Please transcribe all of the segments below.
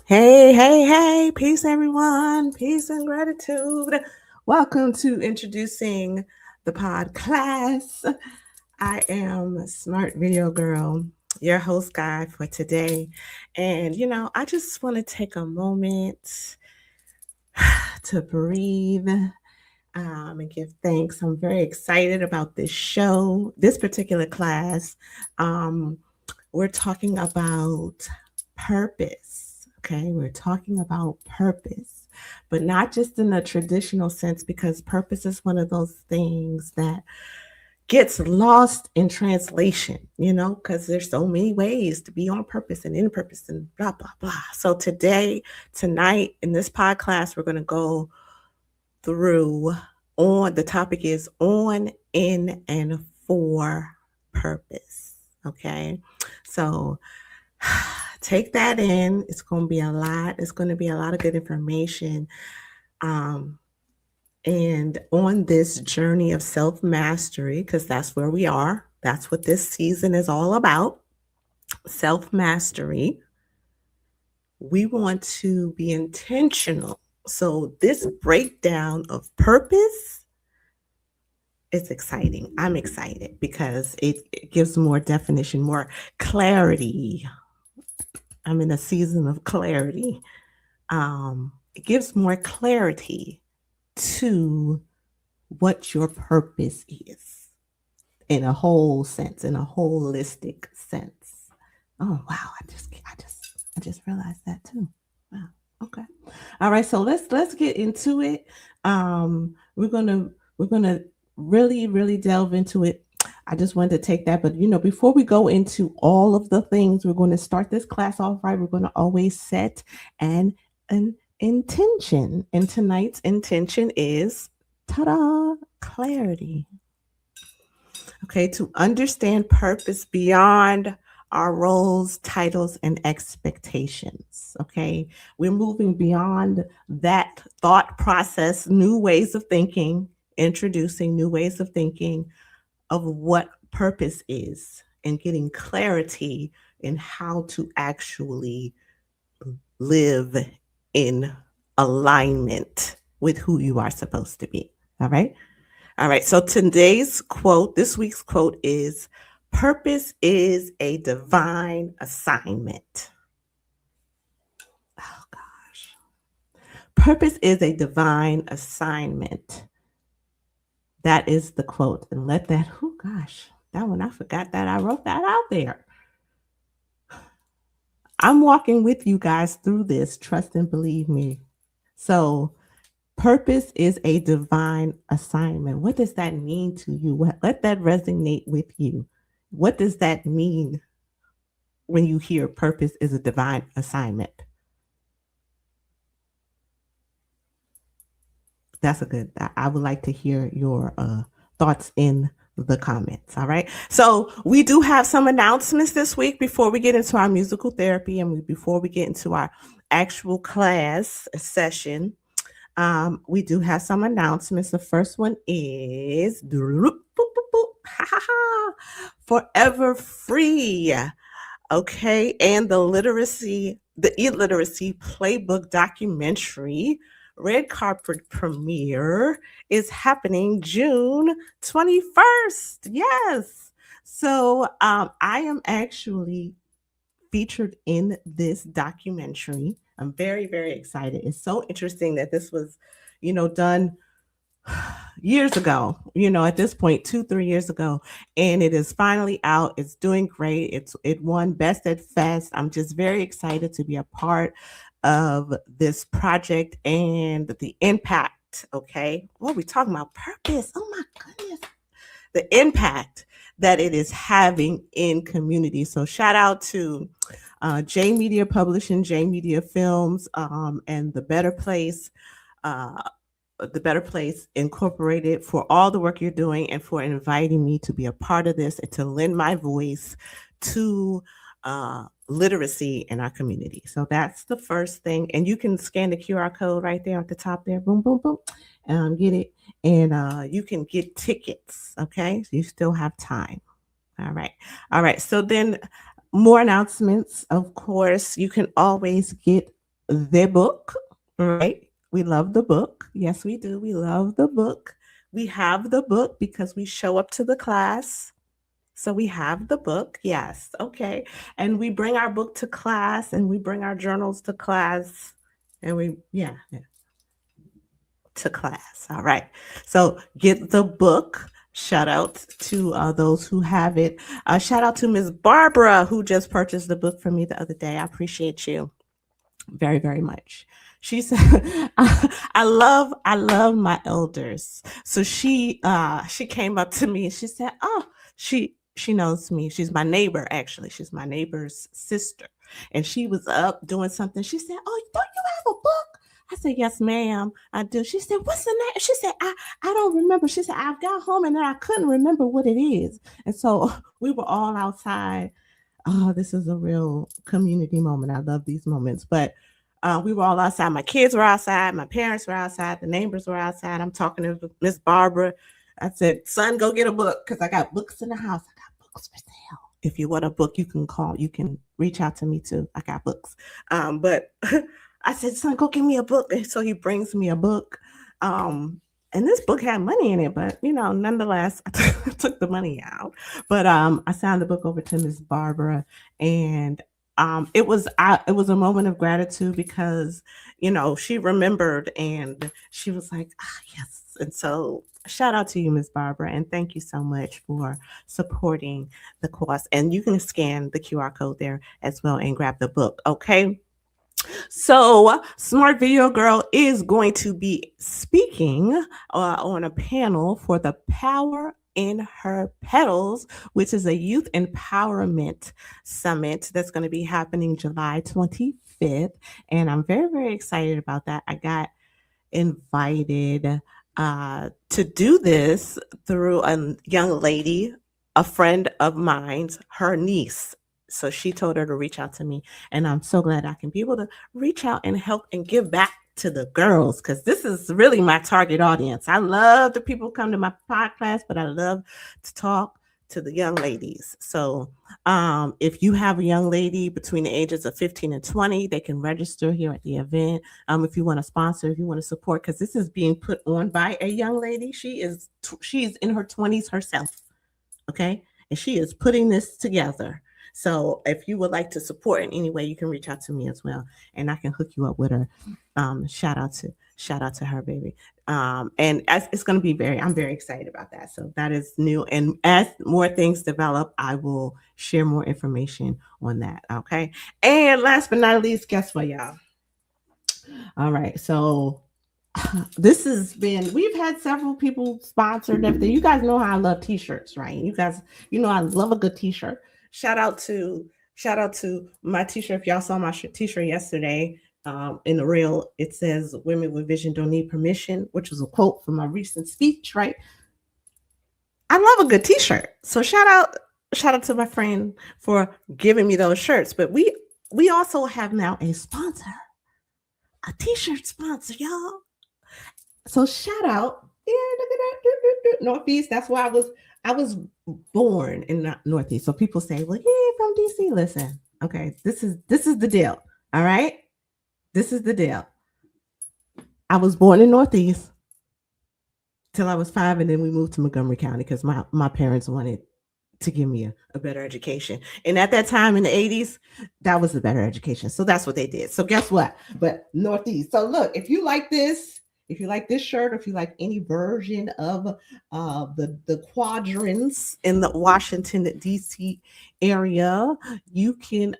Hey, hey, hey, peace, everyone. Peace and gratitude. Welcome to introducing the PodClass. I am Smart Video Girl, your host guide for today. And, I just want to take a moment to breathe and give thanks. I'm very excited about this show, this particular class. Um, we're talking about purpose. Okay, we're talking about purpose, but not just in a traditional sense, because purpose is one of those things that gets lost in translation, because there's so many ways to be on purpose and in purpose and blah, blah, blah. So tonight, in this podcast, we're going to go through on the topic is on, in, and for purpose. Okay. So take that in. It's going to be a lot. It's going to be a lot of good information. And on this journey of self mastery, because that's where we are, that's what this season is all about, self mastery, we want to be intentional. So, this breakdown of purpose is exciting. I'm excited because it gives more definition, more clarity. I'm in a season of clarity. It gives more clarity to what your purpose is in a whole sense, in a holistic sense. Oh wow, I just realized that too. Wow. Okay. All right, so let's get into it. We're gonna really delve into it. I just wanted to take that, but before we go into all of the things, we're going to start this class off right. We're going to always set an intention, and tonight's intention is ta-da, clarity. Okay, to understand purpose beyond our roles, titles, and expectations. Okay, we're moving beyond that thought process, new ways of thinking, introducing new ways of thinking of what purpose is and getting clarity in how to actually live in alignment with who you are supposed to be. All right. All right. So today's quote, this week's quote is purpose is a divine assignment. Oh, gosh. Purpose is a divine assignment. That is the quote. And let that, oh gosh, that one, I forgot that I wrote that out there. I'm walking with you guys through this. Trust and believe me. So, purpose is a divine assignment. What does that mean to you? Let that resonate with you. What does that mean when you hear purpose is a divine assignment? That's a good, I would like to hear your thoughts in the comments. All right. So we do have some announcements this week before we get into our musical therapy and before we get into our actual class session. We do have some announcements. The first one is Forever Free. Okay. And the illiteracy playbook documentary red carpet premiere is happening June 21st. Yes. So I am actually featured in this documentary. I'm very, very excited. It's so interesting that this was, done years ago, at this point, 2-3 years ago, and it is finally out. It's doing great. It won Best at Fest. I'm just very excited to be a part of this project and the impact. Okay, what are we talking about? Purpose. Oh my goodness, the impact that it is having in community. So shout out to J Media Publishing, J Media Films, and the Better Place Incorporated for all the work you're doing and for inviting me to be a part of this and to lend my voice to literacy in our community. So that's the first thing. And you can scan the QR code right there at the top there. Boom, boom, boom. Get it. And you can get tickets. Okay. So you still have time. All right. All right. So then more announcements. Of course, you can always get the book, right? We love the book. Yes, we do. We love the book. We have the book because we show up to the class. So we have the book. Yes. Okay. And we bring our book to class and we bring our journals to class. And yeah, to class. All right. So get the book. Shout out to those who have it. Shout out to Miss Barbara who just purchased the book for me the other day. I appreciate you very, very much. She said, I love my elders. So she came up to me and she said, oh, she knows me. She's my neighbor, actually. She's my neighbor's sister. And she was up doing something. She said, oh, don't you have a book? I said, yes, ma'am, I do. She said, what's the name? She said, I don't remember. She said, I got home and then I couldn't remember what it is. And so we were all outside. Oh, this is a real community moment. I love these moments. But we were all outside. My kids were outside. My parents were outside. The neighbors were outside. I'm talking to Miss Barbara. I said, son, go get a book because I got books in the house. I got books for sale. If you want a book, you can call. You can reach out to me too. I got books. But I said, son, go get me a book. And so he brings me a book. And this book had money in it, but nonetheless, I took the money out. But I signed the book over to Miss Barbara, and it was a moment of gratitude because she remembered and she was like, ah, yes. And so shout out to you, Miss Barbara, and thank you so much for supporting the cause. And you can scan the QR code there as well and grab the book. Okay. So, Smart Video Girl is going to be speaking on a panel for the Power in Her Petals, which is a youth empowerment summit that's going to be happening July 25th. And I'm very, very excited about that. I got invited to do this through a young lady, a friend of mine's, her niece. So she told her to reach out to me. And I'm so glad I can be able to reach out and help and give back to the girls because this is really my target audience. I love the people who come to my podcast, but I love to talk to the young ladies. So if you have a young lady between the ages of 15 and 20, they can register here at the event. If you want to sponsor, if you want to support, because this is being put on by a young lady. She's in her 20s herself. Okay. And she is putting this together. So if you would like to support in any way, you can reach out to me as well, and I can hook you up with her. Shout out to her, baby. And it's going to be I'm very excited about that. So that is new. And as more things develop, I will share more information on that. Okay. And last but not least, guess what, y'all? All right. So we've had several people sponsored everything. You guys know how I love t-shirts, right? You guys, I love a good t-shirt. Shout out to my t-shirt. If y'all saw my t-shirt yesterday, in the reel, it says "Women with Vision don't need permission," which was a quote from my recent speech, right? I love a good t-shirt. So shout out to my friend for giving me those shirts. But we also have now a sponsor, a t-shirt sponsor, y'all. So shout out, yeah, look at that, Northeast. That's why I was born in Northeast. So people say, well, yeah, from DC. Listen, okay, this is the deal. All right. This is the deal. I was born in Northeast till I was 5, and then we moved to Montgomery County because my parents wanted to give me a better education. And at that time in the 80s, that was a better education. So that's what they did. So guess what? But Northeast. So look, if you like this shirt, or if you like any version of the quadrants in the Washington, D.C. area, you can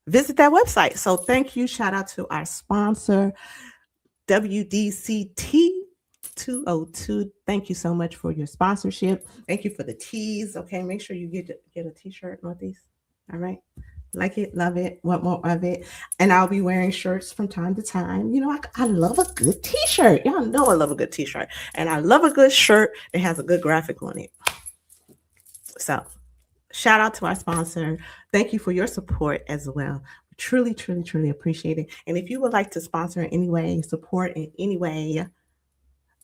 visit that website. So thank you. Shout out to our sponsor, WDCT 202. Thank you so much for your sponsorship. Thank you for the teas. Okay, make sure you get a t-shirt, Northeast. All right. Like it, love it, want more of it. And I'll be wearing shirts from time to time. I love a good t-shirt. Y'all know I love a good t-shirt. And I love a good shirt that has a good graphic on it. So shout out to our sponsor. Thank you for your support as well. Truly, truly, truly appreciate it. And if you would like to sponsor in any way, support in any way,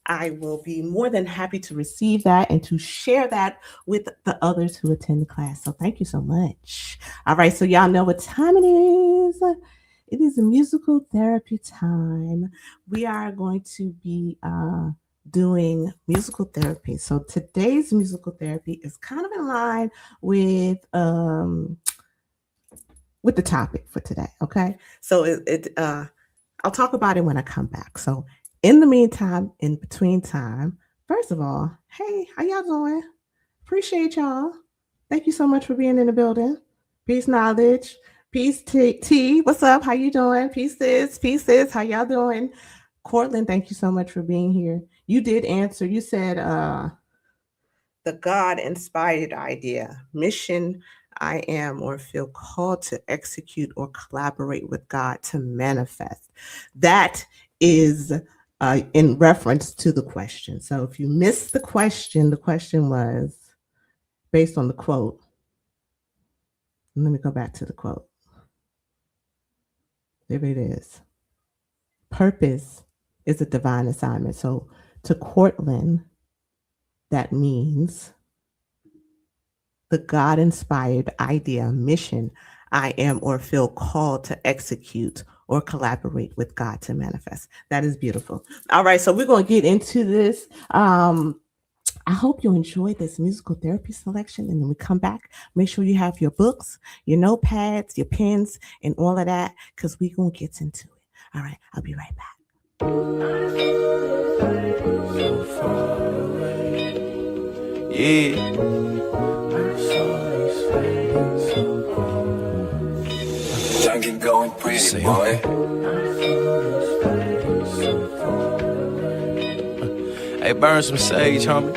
I will be more than happy to receive that and to share that with the others who attend the class. So thank you so much. All right, so y'all know what time it is. It is musical therapy time. We are going to be doing musical therapy. So today's musical therapy is kind of in line with the topic for today. Okay, so I'll talk about it when I come back. So in the meantime, in between time, first of all, hey, how y'all doing? Appreciate y'all. Thank you so much for being in the building. Peace, knowledge. Peace, T. What's up? How you doing? Peace, sis. Peace, sis. How y'all doing? Cortland, thank you so much for being here. You did answer. You said the God inspired idea, mission I am or feel called to execute or collaborate with God to manifest. That is in reference to the question. So if you missed the question was based on the quote. Let me go back to the quote. There it is. Purpose is a divine assignment. So to Cortland, that means the God inspired idea, mission I am or feel called to execute or collaborate with God to manifest. That is beautiful. All right, so we're going to get into this. I hope you enjoyed this musical therapy selection. And when we come back, make sure you have your books, your notepads, your pens, and all of that, because we're going to get into it. All right, I'll be right back. Yeah. Junkie going pretty, boy. Hey, burn some sage, homie.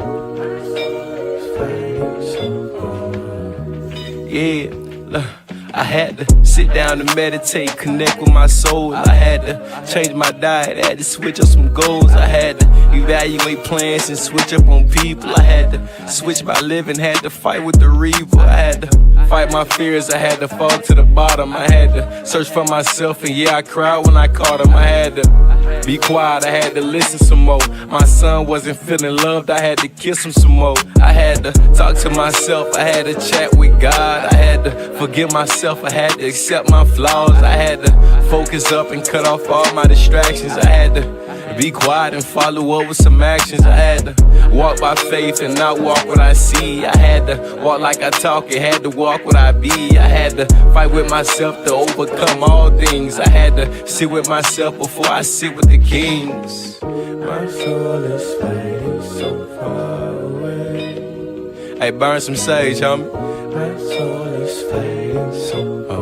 Yeah, look, I had to sit down and meditate, connect with my soul. I had to change my diet, I had to switch up some goals. I had to evaluate plans and switch up on people. I had to switch my living, had to fight with the reaper. I had to fight my fears, I had to fall to the bottom. I had to search for myself, and yeah, I cried when I caught him. I had to be quiet, I had to listen some more. My son wasn't feeling loved, I had to kiss him some more. I had to talk to myself, I had to chat with God. I had to forgive myself, I had to accept my flaws. I had to focus up and cut off all my distractions. I had to be quiet and follow up with some actions. I had to walk by faith and not walk what I see. I had to walk like I talk, and had to walk what I be. I had to fight with myself to overcome all things. I had to sit with myself before I sit with the kings. My soul is fading so far away. Hey, burn some sage, homie. My soul is fading so far.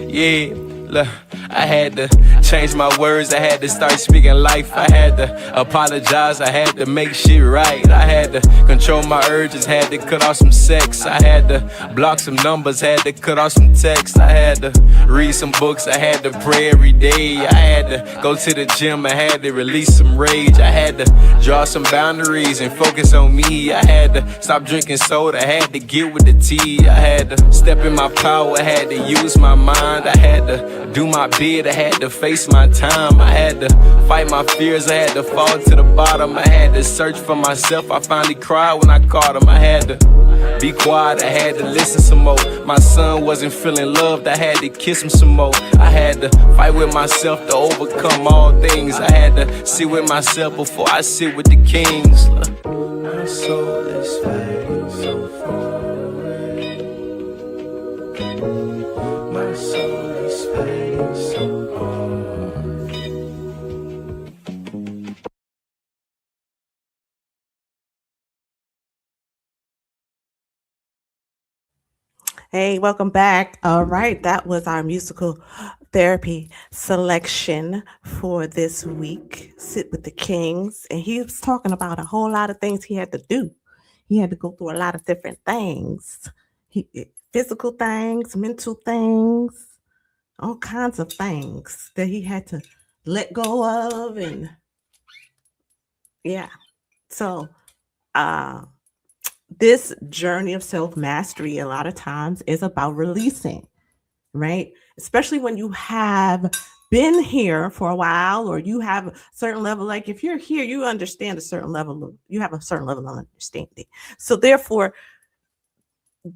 Yeah, look, I had to change my words, I had to start speaking life. I had to apologize, I had to make shit right. I had to control my urges, had to cut off some sex. I had to block some numbers, had to cut off some texts. I had to read some books, I had to pray every day. I had to go to the gym, I had to release some rage. I had to draw some boundaries and focus on me. I had to stop drinking soda, I had to get with the tea. I had to step in my power, I had to use my mind. I had to do my bid, I had to face my time. I had to fight my fears, I had to fall to the bottom. I had to search for myself, I finally cried when I caught him. I had to be quiet, I had to listen some more. My son wasn't feeling loved, I had to kiss him some more. I had to fight with myself to overcome all things. I had to sit with myself before I sit with the kings. My soul is fading so far away. My soul is fading so far. Hey, welcome back. All right, that was our musical therapy selection for this week. Sit with the Kings. And he was talking about a whole lot of things he had to do. He had to go through a lot of different things. Physical things, mental things, all kinds of things that he had to let go of. And yeah. So this journey of self-mastery a lot of times is about releasing, right? Especially when you have been here for a while, or you have a certain level, like if you're here, you understand a certain level of, you have a certain level of understanding. So therefore,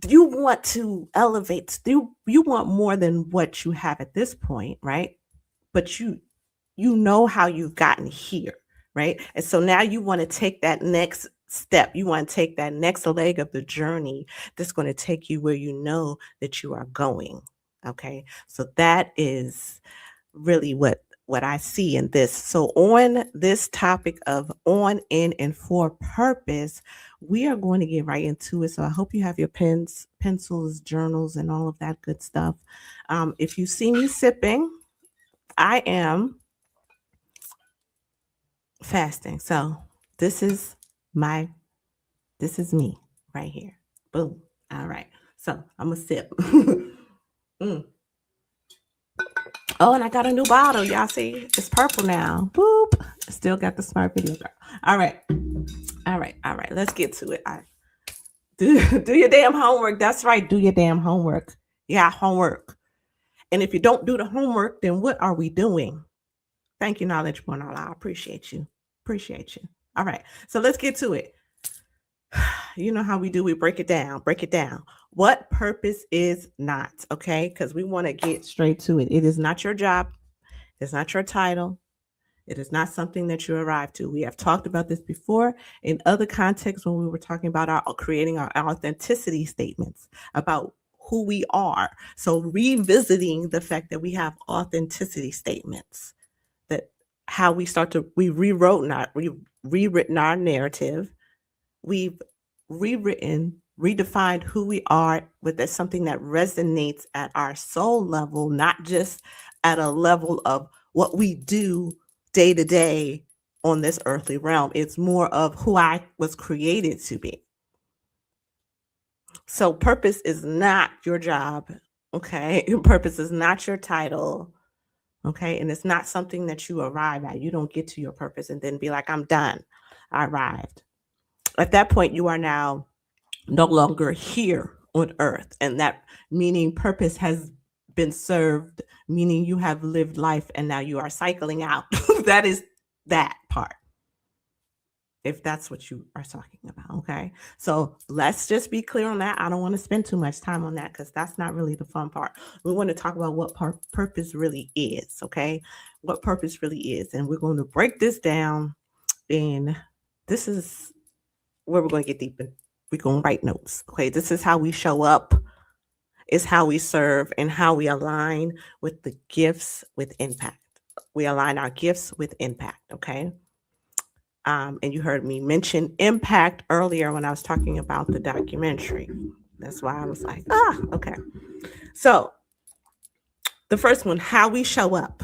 you want to elevate, you want more than what you have at this point, right? But you know how you've gotten here, right? And so now you want to take that next step. You want to take that next leg of the journey that's going to take you where you know that you are going. Okay? So that is really what I see in this. So on this topic of on, in, and for purpose, we are going to get right into it. So I hope you have your pens, pencils, journals, and all of that good stuff. If you see me sipping, I am fasting. So this is my, this is me right here. Boom. All right. So I'm gonna sip. Mm. Oh, and I got a new bottle. Y'all see, it's purple now. Boop. Still got the smart video girl. All right. All right. All right. Let's get to it. All right. Do your damn homework. That's right. Do your damn homework. Yeah, homework. And if you don't do the homework, then what are we doing? Thank you, Knowledge One. I appreciate you. Appreciate you. All right. So let's get to it. You know how we do, we break it down. Break it down. What purpose is not, okay? Because we want to get straight to it. It is not your job. It's not your title. It is not something that you arrive to. We have talked about this before in other contexts when we were talking about our creating our authenticity statements about who we are. So revisiting the fact that we have authenticity statements, that how we start to, we rewritten our narrative. We've rewritten, redefined who we are with something that resonates at our soul level, not just at a level of what we do day to day on this earthly realm. It's more of who I was created to be. So purpose is not your job, okay? Purpose is not your title, okay? And it's not something that you arrive at. You don't get to your purpose and then be like, I'm done. I arrived. At that point, you are now no longer here on earth. And that meaning purpose has been served, meaning you have lived life and now you are cycling out. That is that part, if that's what you are talking about. Okay. So let's just be clear on that. I don't want to spend too much time on that because that's not really the fun part. We want to talk about what purpose really is. Okay. What purpose really is. And we're going to break this down. And this is where we're going to get deep in. We're going to write notes. Okay. This is how we show up, is how we serve, and how we align with the gifts with impact. We align our gifts with impact. Okay. And you heard me mention impact earlier when I was talking about the documentary. That's why I was like, okay. So the first one, how we show up.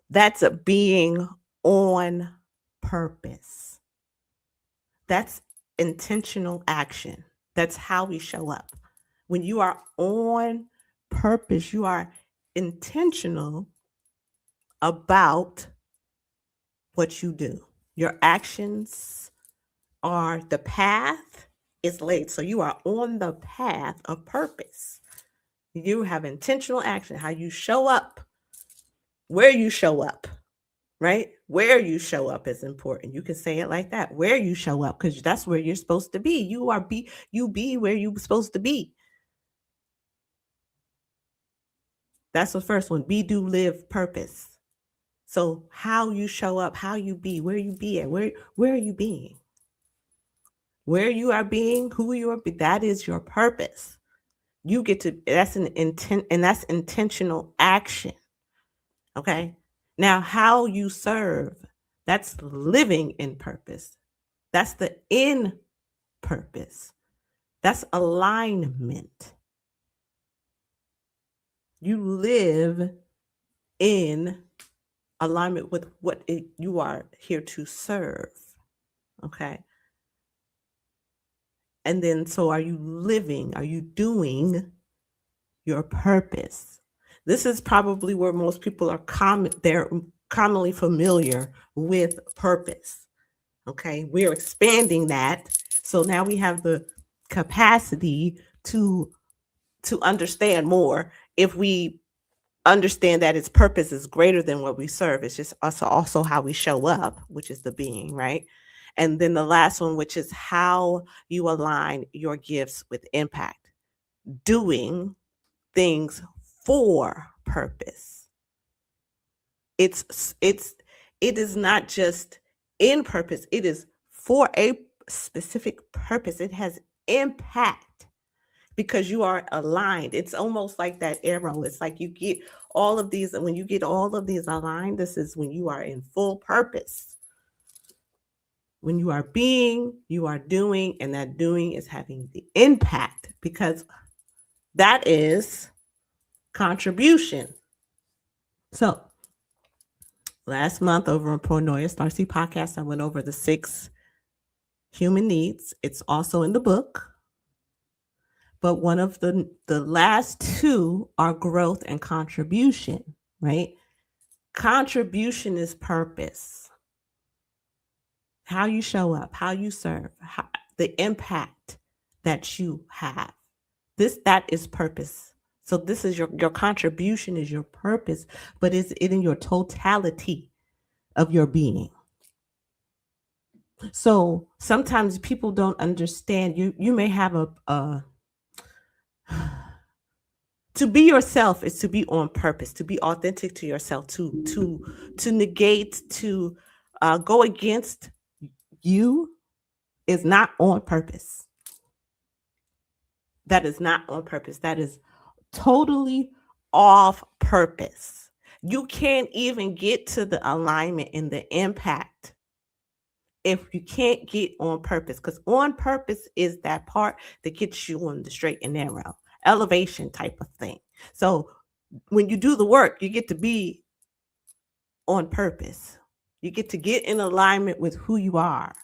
That's a being on purpose. That's intentional action. That's how we show up. When you are on purpose, you are intentional about what you do. Your actions are, the path is laid. So you are on the path of purpose. You have intentional action, how you show up, where you show up, right? Where you show up is important. You can say it like that, where you show up, because that's where you're supposed to be. You be where you're supposed to be. That's the first one. Be, do, live, purpose. So how you show up, how you be, where you be at, where are you being? Where you are being, who you are, that is your purpose. You get to, that's an intent, and that's intentional action. Okay. Now, how you serve, that's living in purpose. That's the in purpose. That's alignment. You live in alignment with what you are here to serve. Okay. And then, so are you living? Are you doing your purpose? This is probably where most people are they're commonly familiar with purpose. Okay. We're expanding that. So now we have the capacity to understand more if we understand that its purpose is greater than what we serve. It's just also how we show up, which is the being, right? And then the last one, which is how you align your gifts with impact, doing things for purpose. It is not just in purpose, it is for a specific purpose. It has impact because you are aligned. It's almost like that arrow. It's like you get all of these, and when you get all of these aligned, this is when you are in full purpose. When you are being, you are doing, and that doing is having the impact because that is contribution. So last month over on Pronoia Starcy podcast, I went over the 6 human needs. It's also in the book. But one of the last 2 are growth and contribution, right? Contribution is purpose. How you show up, how you serve, the impact that you have. That is purpose. So this is your contribution is your purpose, but is it in your totality of your being? So sometimes people don't understand. You may have a to be yourself is to be on purpose, to be authentic to yourself, to negate, to go against you is not on purpose. That is not on purpose. That is totally off purpose. You can't even get to the alignment and the impact if you can't get on purpose, because on purpose is that part that gets you on the straight and narrow elevation type of thing. So when you do the work, you get to be on purpose. You get to get in alignment with who you are.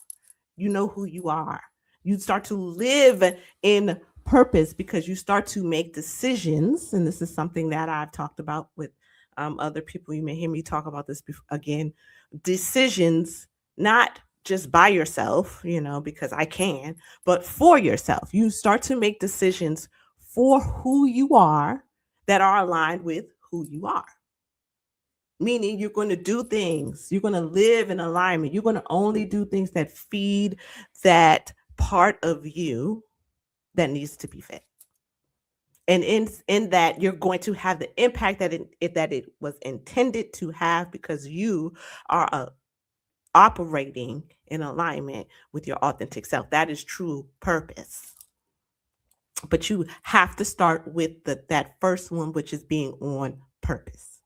You know who you are. You start to live in purpose because you start to make decisions. And this is something that I've talked about with other people. You may hear me talk about this again. Decisions, not just by yourself, because I can, but for yourself. You start to make decisions for who you are that are aligned with who you are. Meaning you're going to do things, you're going to live in alignment. You're going to only do things that feed that part of you that needs to be fed. And in that, you're going to have the impact that it was intended to have because you are operating in alignment with your authentic self. That is true purpose. But you have to start with that first one, which is being on purpose.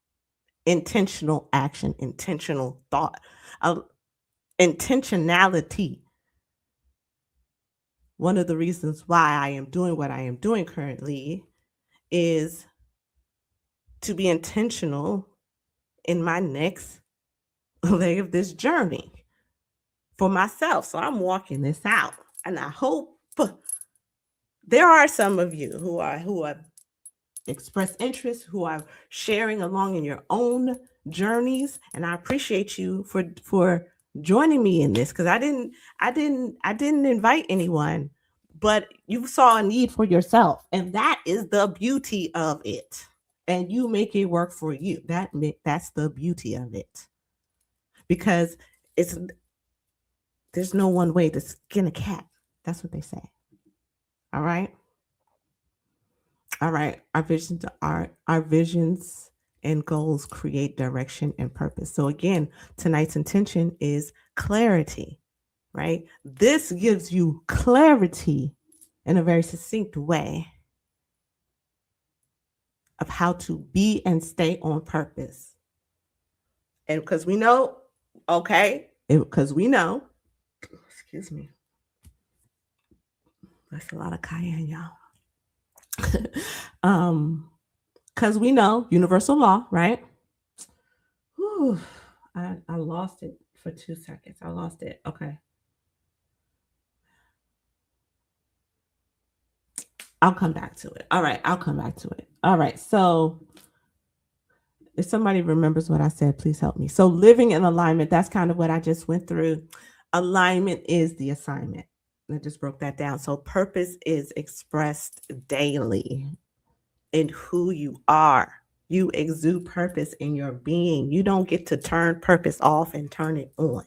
Intentional action, intentional thought, intentionality. One of the reasons why I am doing what I am doing currently is to be intentional in my next leg of this journey for myself. So I'm walking this out, and I hope there are some of you who have expressed interest, who are sharing along in your own journeys, and I appreciate you for joining me in this, because I didn't invite anyone, but you saw a need for yourself, and that is the beauty of it. And you make it work for you. That's the beauty of it, because there's no one way to skin a cat. That's what they say. All right. All right. Our visions and goals create direction and purpose. So again, tonight's intention is clarity, right? This gives you clarity in a very succinct way of how to be and stay on purpose. And because we know, excuse me, that's a lot of cayenne, y'all. Because we know universal law, right? Whew, I lost it for 2 seconds. I lost it. Okay. I'll come back to it. All right. I'll come back to it. All right. So if somebody remembers what I said, please help me. So living in alignment, that's kind of what I just went through. Alignment is the assignment. I just broke that down. So purpose is expressed daily in who you are. You exude purpose in your being. You don't get to turn purpose off and turn it on.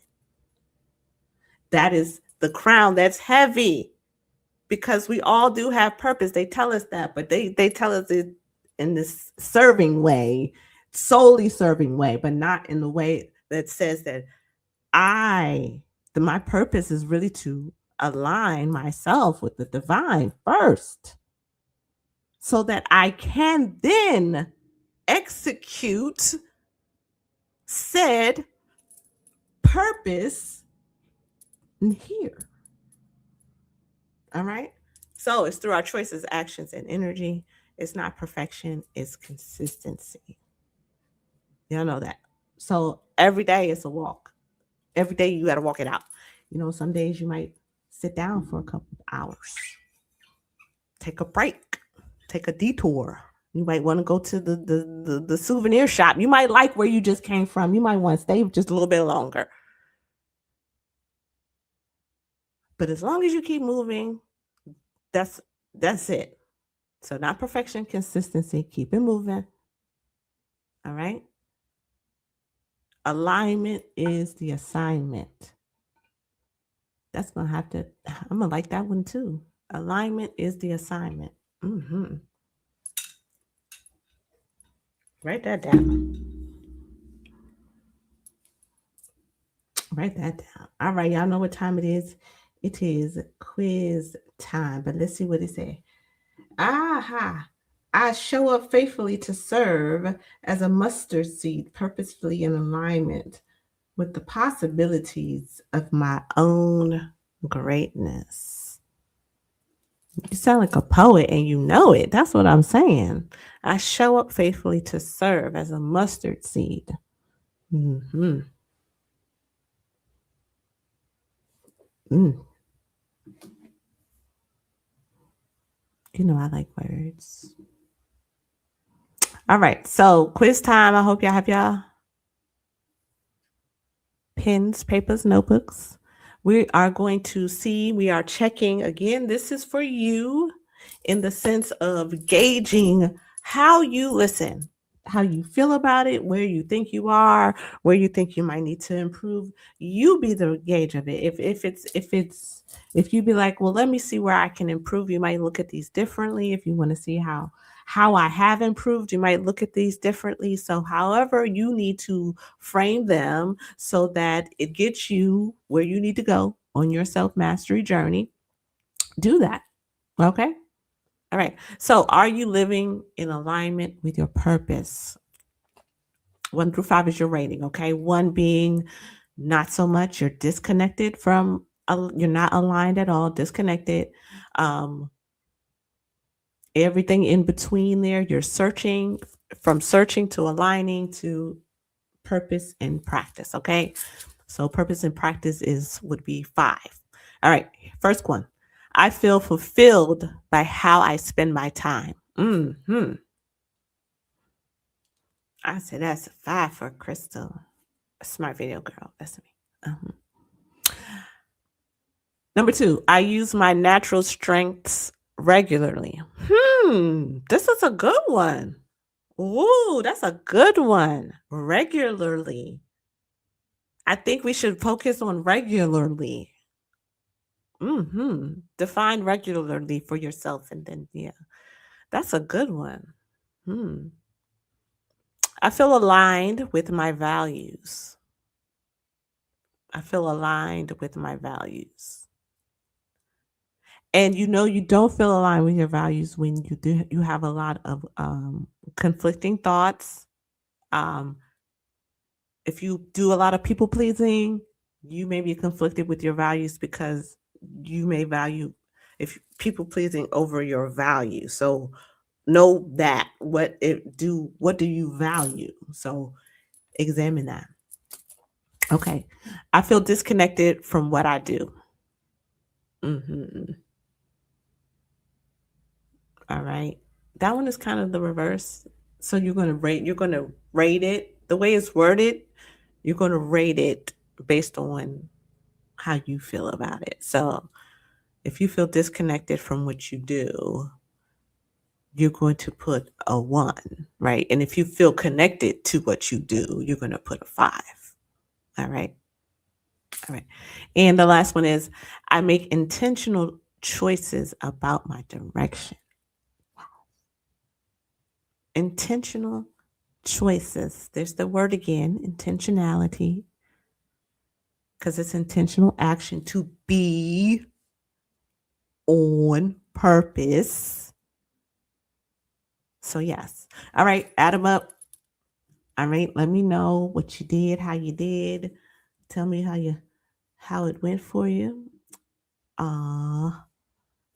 That is the crown that's heavy, because we all do have purpose. They tell us that, but they tell us it in this serving way, solely serving way, but not in the way that says that my purpose is really to align myself with the divine first, so that I can then execute said purpose here. All right. So it's through our choices, actions, and energy. It's not perfection, it's consistency. Y'all know that. So every day is a walk. Every day you got to walk it out. Some days you might sit down for a couple of hours, take a break, take a detour. You might want to go to the souvenir shop. You might like where you just came from. You might want to stay just a little bit longer. But as long as you keep moving, that's it. So not perfection, consistency. Keep it moving. All right. Alignment is the assignment. That's going to have to, I'm going to like that one too. Alignment is the assignment. Mm-hmm. Write that down. Write that down. All right. Y'all know what time it is. It is quiz time, but let's see what it says. Aha. I show up faithfully to serve as a mustard seed, purposefully in alignment with the possibilities of my own greatness. You sound like a poet and you know it. That's what I'm saying. I show up faithfully to serve as a mustard seed. Mm-hmm. Mm. I like words. All right. So quiz time. I hope y'all have y'all pens, papers, notebooks. We are going to see, we are checking again. This is for you in the sense of gauging how you listen, how you feel about it, where you think you are, where you think you might need to improve. You be the gauge of it. If you be like, well, let me see where I can improve, you might look at these differently. If you want to see how I have improved, you might look at these differently. So however you need to frame them so that it gets you where you need to go on your self-mastery journey, do that. Okay? All right. So are you living in alignment with your purpose? 1 through 5 is your rating, okay? 1 being not so much, you're disconnected from, you're not aligned at all, disconnected. Everything in between there, you're searching to aligning to purpose and practice, okay? So purpose and practice would be 5. All right, first one. I feel fulfilled by how I spend my time. I said that's a 5 for Crystal. A smart video girl. That's me. Number 2, I use my natural strengths regularly. This is a good one. Ooh, that's a good one. Regularly. I think we should focus on regularly. Define regularly for yourself, and then that's a good one. I feel aligned with my values. I feel aligned with my values. And you don't feel aligned with your values when you have a lot of conflicting thoughts. If you do a lot of people pleasing, you may be conflicted with your values because you may value if people pleasing over your value. So know that what do you value? So examine that. Okay. I feel disconnected from what I do. All right. That one is kind of the reverse. So you're going to rate it the way it's worded. You're going to rate it based on how you feel about it. So if you feel disconnected from what you do, you're going to put a 1, right? And if you feel connected to what you do, you're going to put a 5. All right. All right. And the last one is I make intentional choices about my direction. Intentional choices. There's the word again, intentionality, because it's intentional action to be on purpose. So, yes. All right. Add them up. All right. Let me know what you did, how you did. Tell me how it went for you. Uh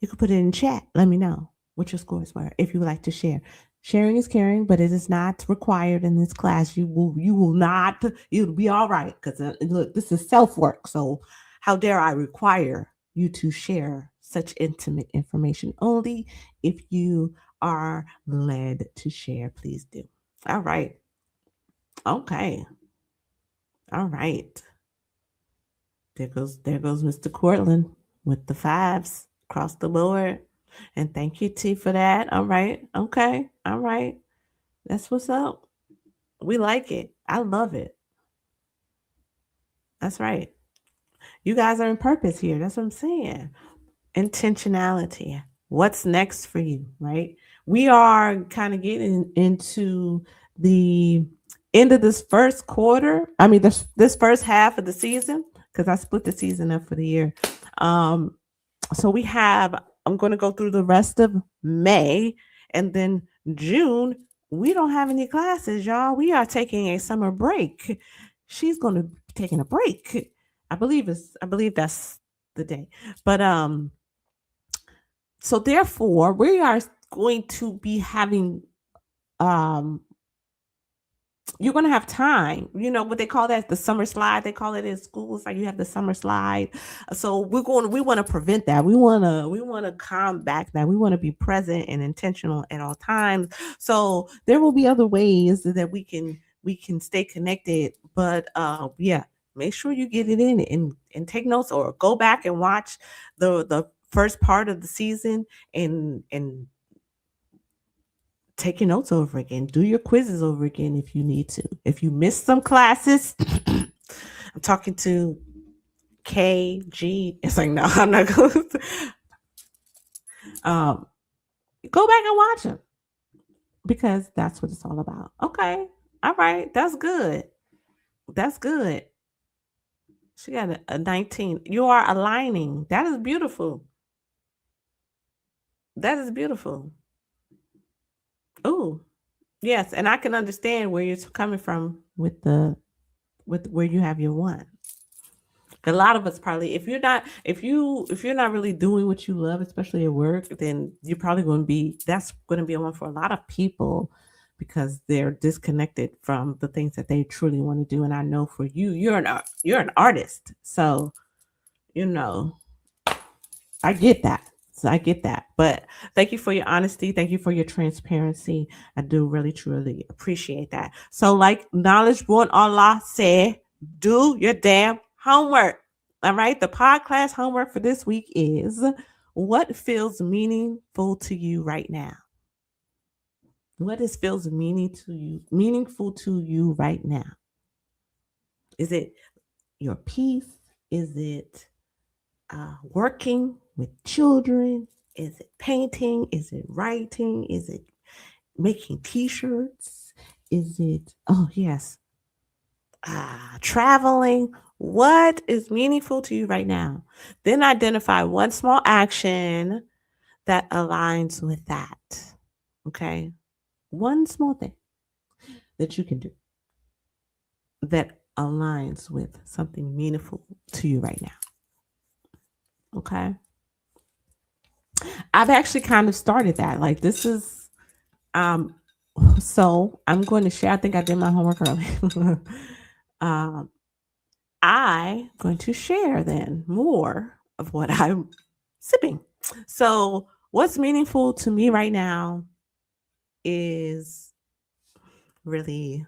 you can put it in chat. Let me know what your scores were if you would like to share. Sharing is caring, but it is not required in this class. You will not. You'll be all right because look, this is self work. So how dare I require you to share such intimate information? Only if you are led to share. Please do. All right. Okay. All right. There goes Mr. Cortland with the 5s across the board. And thank you, T, for that. All right. Okay. All right. That's what's up. We like it. I love it. That's right. You guys are in purpose here. That's what I'm saying. Intentionality. What's next for you, right? We are kind of getting into the end of this first quarter. I mean, this first half of the season, because I split the season up for the year. Um, so I'm going to go through the rest of May, and then June we don't have any classes, y'all. We are taking a summer break. She's going to be taking a break. I believe that's the day. But so therefore we are going to be having um you're going to have time. You know what they call that? The summer slide. They call it in schools. Like you have the summer slide. So we want to prevent that. We want to combat that. We want to be present and intentional at all times. So there will be other ways that we can stay connected. But yeah, make sure you get it in and take notes or go back and watch the first part of the season and take your notes over again. Do your quizzes over again if you need to. If you missed some classes, I'm talking to KG. It's like, no, I'm not going to. Um, go back and watch them because that's what it's all about. Okay. All right. That's good. That's good. She got a 19. You are aligning. That is beautiful. That is beautiful. Oh, yes. And I can understand where you're coming from with where you have your 1. A lot of us probably, if you're not really doing what you love, especially at work, then you're probably going to be that's going to be a 1 for a lot of people because they're disconnected from the things that they truly want to do. And I know for you, you're an artist, so you know I get that. So I get that. But thank you for your honesty. Thank you for your transparency. I do really, truly appreciate that. So, like Knowledge Born Allah said, do your damn homework. All right. The PodClass homework for this week is what feels meaningful to you right now? What is feels meaningful to you right now? Is it your peace? Is it working with children? Is it painting? Is it writing? Is it making t-shirts? Is it, oh, yes, traveling? What is meaningful to you right now? Then identify one small action that aligns with that. Okay. One small thing that you can do that aligns with something meaningful to you right now. Okay. I've actually kind of started that. Like this is um so I'm going to share. I think I did my homework early. um I'm going to share then more of what I'm sipping. So what's meaningful to me right now is really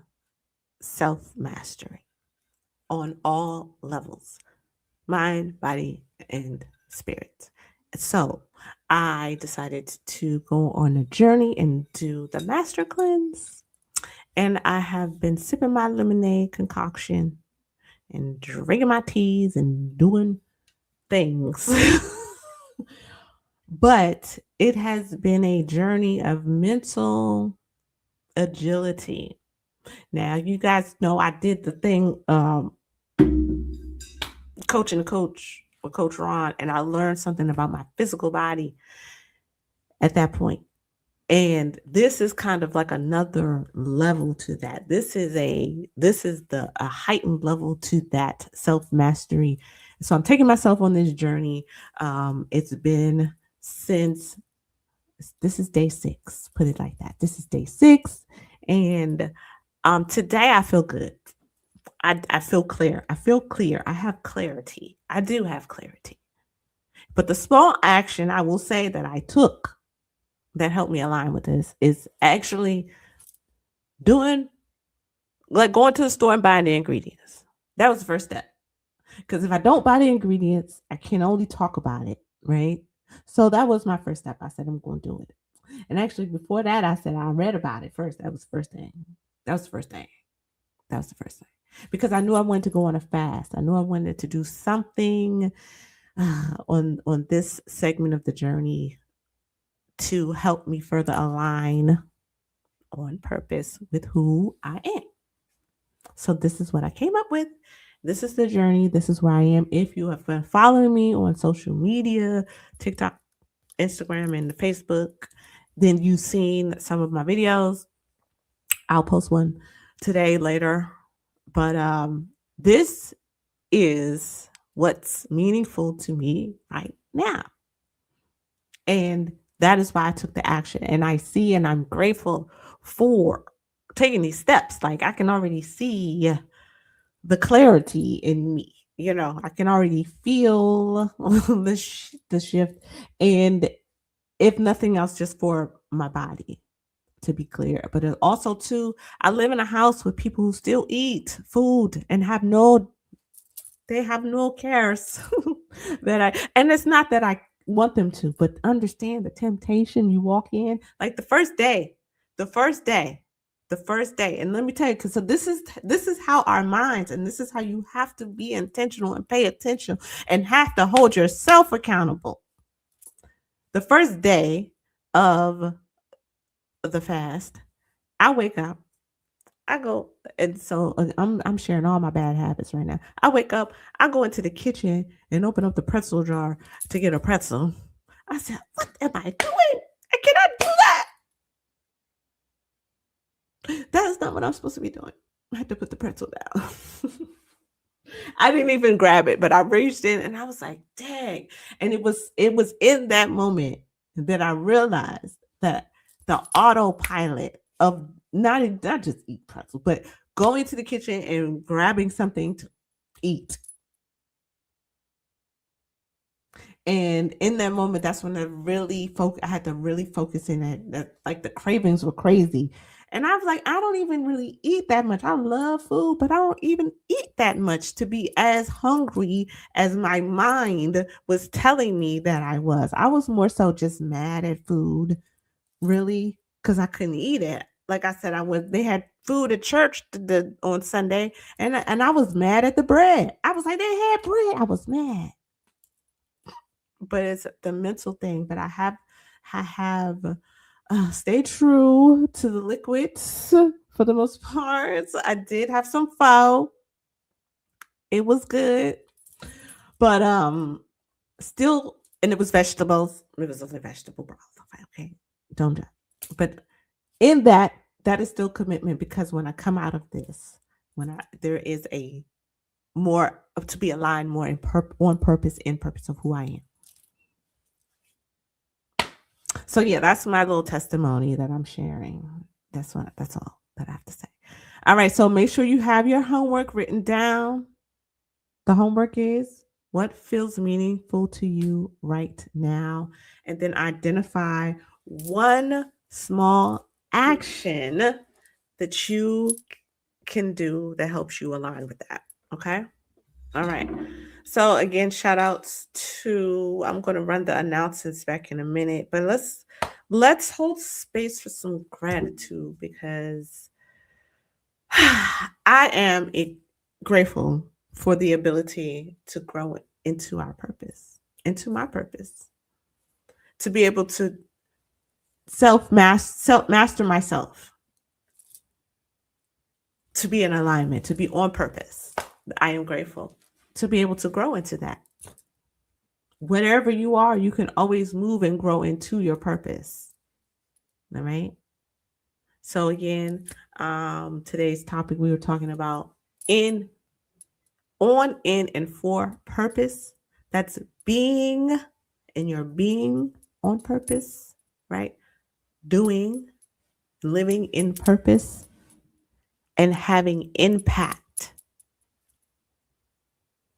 self-mastery on all levels. Mind, body, and spirit. So I decided to go on a journey and do the master cleanse. And I have been sipping my lemonade concoction and drinking my teas and doing things. But it has been a journey of mental agility. Now, you guys know I did the thing, coaching the coach with Coach Ron, and I learned something about my physical body at that point. And this is kind of like another level to that. This is a heightened level to that self mastery. So I'm taking myself on this journey. It's been since this is day 6. Put it like that. This is day 6, and today I feel good. I feel clear. I feel clear. I have clarity. I do have clarity. But the small action I will say that I took that helped me align with this is actually doing like going to the store and buying the ingredients. That was the first step. Because if I don't buy the ingredients, I can only talk about it, right? So that was my first step. I said, I'm going to do it. And actually, before that, I said, I read about it first. That was the first thing. That was the first thing. That was the first thing. Because I knew I wanted to go on a fast. I knew I wanted to do something on this segment of the journey to help me further align on purpose with who I am. So this is what I came up with. This is the journey. This is where I am. If you have been following me on social media, TikTok, Instagram, and Facebook, then you've seen some of my videos. I'll post one today later. But this is what's meaningful to me right now. And that is why I took the action. And I see and I'm grateful for taking these steps. Like I can already see the clarity in me. You know, I can already feel the shift. And if nothing else, just for my body, to be clear. But it also, too, I live in a house with people who still eat food and they have no cares and it's not that I want them to, but understand the temptation you walk in, like the first day, the first day. And let me tell you, because so this is how our minds, and this is how you have to be intentional and pay attention and have to hold yourself accountable. The first day of the fast, I wake up, I go, and so I'm sharing all my bad habits right now. I wake up, I go into the kitchen and open up the pretzel jar to get a pretzel. I said, "What am I doing? I cannot do that. That is not what I'm supposed to be doing." I had to put the pretzel down. I didn't even grab it, but I reached in and I was like, "Dang!" And it was in that moment that I realized that the autopilot of not just eat pretzel, but going to the kitchen and grabbing something to eat. And in that moment, that's when I had to really focus in that like the cravings were crazy. And I was like, I don't even really eat that much. I love food, but I don't even eat that much to be as hungry as my mind was telling me that I was. I was more so just mad at food, really, because I couldn't eat it. Like I said, they had food at church on Sunday, and I was mad at the bread. I was like, they had bread. I was mad. But it's the mental thing. But I have stayed true to the liquids for the most part. So I did have some pho. It was good, but still, and it was vegetables. It was only vegetable broth. Okay, don't judge. But in that is still commitment, because when I come out of this, there is a more to be aligned more on purpose, in purpose of who I am. So yeah, that's my little testimony that I'm sharing. That's all that I have to say. All right, so make sure you have your homework written down. The homework is what feels meaningful to you right now, and then identify one small action that you can do that helps you align with that. Okay? All right. So again, shout outs to, I'm going to run the announcements back in a minute, but let's hold space for some gratitude because I am grateful for the ability to grow into our purpose, into my purpose, to be able to self master myself, to be in alignment, to be on purpose. I am grateful to be able to grow into that. Whatever you are, you can always move and grow into your purpose. All right. So again, today's topic we were talking about in, on, in, and for purpose. That's being in your being on purpose, right? Doing, living in purpose, and having impact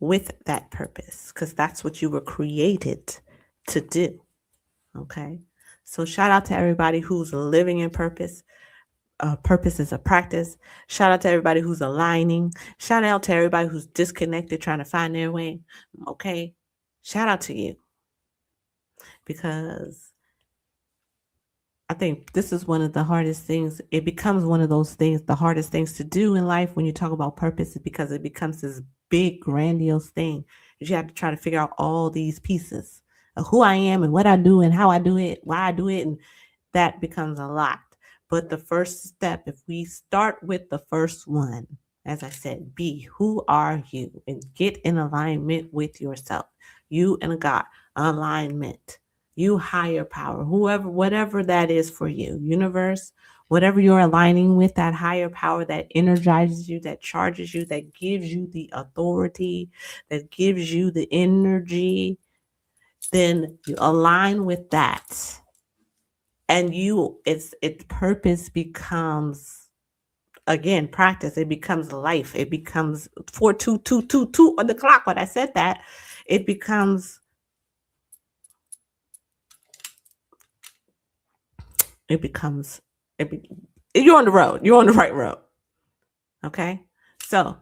with that purpose, because that's what you were created to do. Okay. So shout out to everybody who's living in purpose. Purpose is a practice. Shout out to everybody who's aligning. Shout out to everybody who's disconnected, trying to find their way. Okay. Shout out to you, because I think this is one of the hardest things. It becomes one of those things, the hardest things to do in life when you talk about purpose, is because it becomes this big, grandiose thing that you have to try to figure out all these pieces of who I am and what I do and how I do it, why I do it. And that becomes a lot. But the first step, if we start with the first one, as I said, be who are you, and get in alignment with yourself, you and God, alignment, you higher power, whoever, whatever that is for you, universe, whatever you're aligning with, that higher power that energizes you, that charges you, that gives you the authority, that gives you the energy, then you align with that. And its purpose becomes, again, practice. It becomes life. It becomes 42222 on the clock. When I said that, it becomes, it becomes, you're on the road. You're on the right road. Okay. So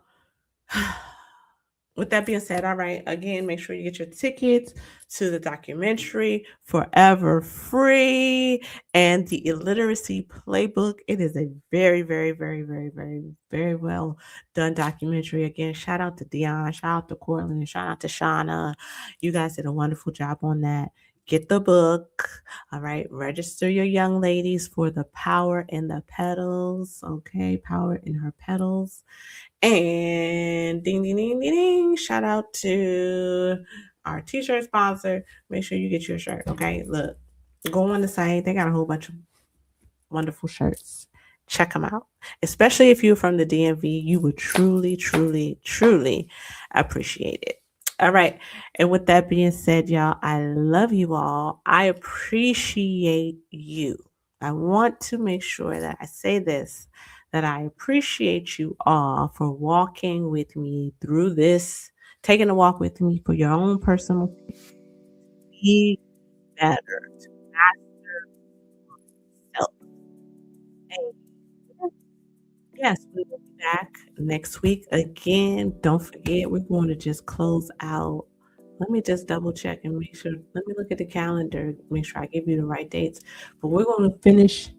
with that being said, all right, again, make sure you get your tickets to the documentary Forever Free and the Illiteracy Playbook. It is a very, very, very, very, very, very well done documentary. Again, shout out to Dion, shout out to Cortland, shout out to Shauna. You guys did a wonderful job on that. Get the book. All right. Register your young ladies for the Power in the Petals. Okay. Power in her petals. And ding, ding, ding, ding, ding. Shout out to our t-shirt sponsor. Make sure you get your shirt. Okay. Look, go on the site. They got a whole bunch of wonderful shirts. Check them out. Especially if you're from the DMV, you would truly, truly, truly appreciate it. All right. And with that being said, y'all, I love you all. I appreciate you. I want to make sure that I say this, that I appreciate you all for walking with me through this, taking a walk with me for your own personal be better, to master self. Yes, we will be back next week again. Don't forget, we're going to just close out. Let me just double check and make sure. Let me look at the calendar, make sure I give you the right dates. But we're going to finish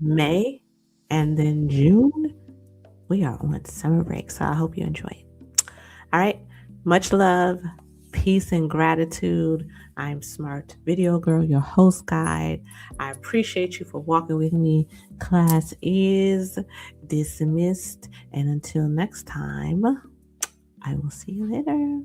May, and then June, we are on summer break. So I hope you enjoy it. All right. Much love, peace, and gratitude. I'm Smart Video Girl, your host guide. I appreciate you for walking with me. Class is dismissed. And until next time, I will see you later.